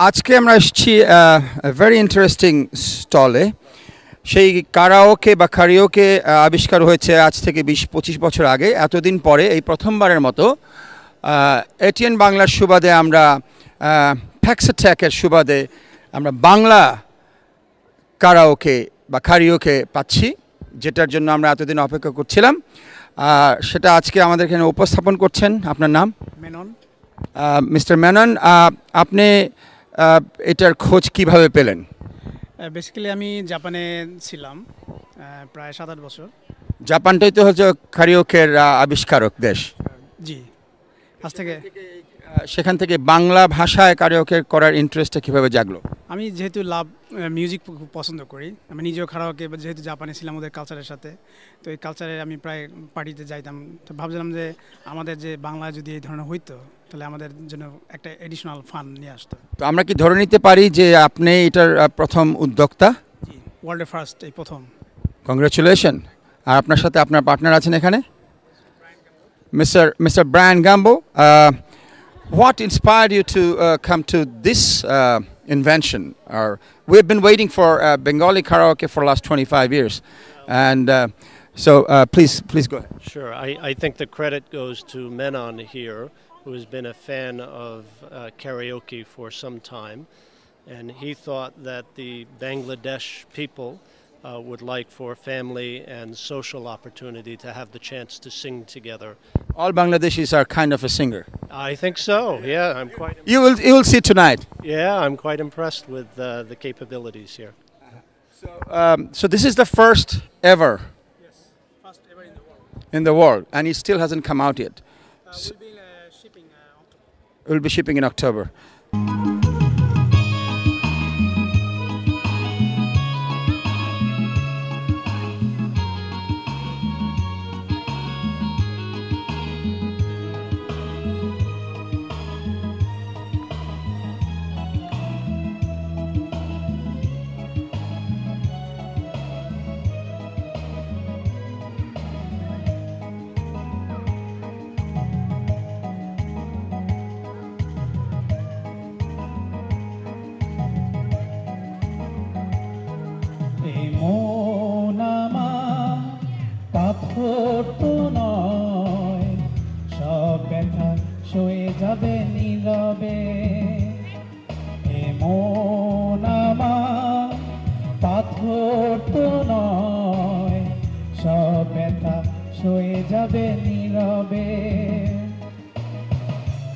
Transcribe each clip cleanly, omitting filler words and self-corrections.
আজকে আমরা এসেছি ভেরি ইন্টারেস্টিং স্টলে। সেই কারাওকে বা কারিওকে আবিষ্কার হয়েছে আজ থেকে 20-25 বছর আগে। এতদিন পরে এই প্রথমবারের মতো এটিএন বাংলার সুবাদে আমরা ফ্যাক্সট্যাকের সুবাদে আমরা বাংলা কারাওকে বা কারিওকে পাচ্ছি, যেটার জন্য আমরা এতদিন অপেক্ষা করছিলাম। সেটা আজকে আমাদের এখানে উপস্থাপন করছেন। আপনার নাম? মেনন। মিস্টার মেনন, আপনি এটার খোঁজ কিভাবে পেলেন? বেসিক্যালি আমি জাপানে ছিলাম প্রায় 7-8 বছর। জাপানটাই তো হচ্ছে কারিওকের আবিষ্কারক দেশ। জি, আজ থেকে সেখান থেকে বাংলা ভাষায় কারিওকে করার ইন্টারেস্টটা কিভাবে জাগলো? আমি যেহেতু মিউজিক খুব পছন্দ করি, আমি নিজেও কারাওকে যেহেতু জাপানে ছিলাম ওদের কালচারের সাথে, তো এই কালচারে আমি প্রায় পার্টিতে যাইতাম। তো ভাবছিলাম যে আমাদের যে বাংলা যদি এই ধরনের হইতো তাহলে আমাদের জন্য একটা এডিশনাল ফান নিয়ে আসতো। তো আমরা কি ধরে নিতে পারি যে আপনি এটার প্রথম উদ্যোক্তা? জি, ওয়ার্ল্ডের ফার্স্ট, এই প্রথম। কংগ্রেচুলেশন। আর আপনার সাথে আপনার পার্টনার আছেন এখানে, mister Brian গাম্বো। What inspired you to come to this invention? Or we've been waiting for Bengali karaoke for the last 25 years, and please go ahead. Sure. I think the credit goes to Menon here, who has been a fan of karaoke for some time, and he thought that the Bangladesh people would like for family and social opportunity to have the chance to sing together. All Bangladeshis are kind of a singer. I think so. Yeah, I'm quite. You will see tonight. Yeah, I'm quite impressed with the capabilities here. So this is the first ever Yes, first ever in the world. in the world, and it still hasn't come out yet. We'll be shipping October. It will be shipping in October. মন আমার পাথর তো নয়, সব ব্যথা সয়ে যাবে নীরবে। মন আমার পাথর তো নয়, সব ব্যথা সয়ে যাবে নীরবে।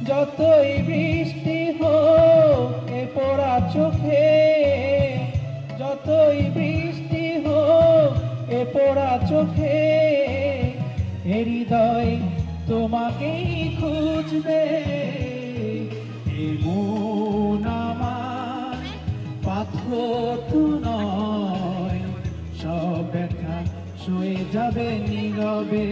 যতই বৃষ্টি হোক এ পোড়া চোখে, যতই বৃষ্টি হোক এ পোড়া চোখে, এ হৃদয় তোমাকেই খুঁজবে। এ মন আমার পাথর তো নয়, সব ব্যথা সয়ে যাবে নীরবে।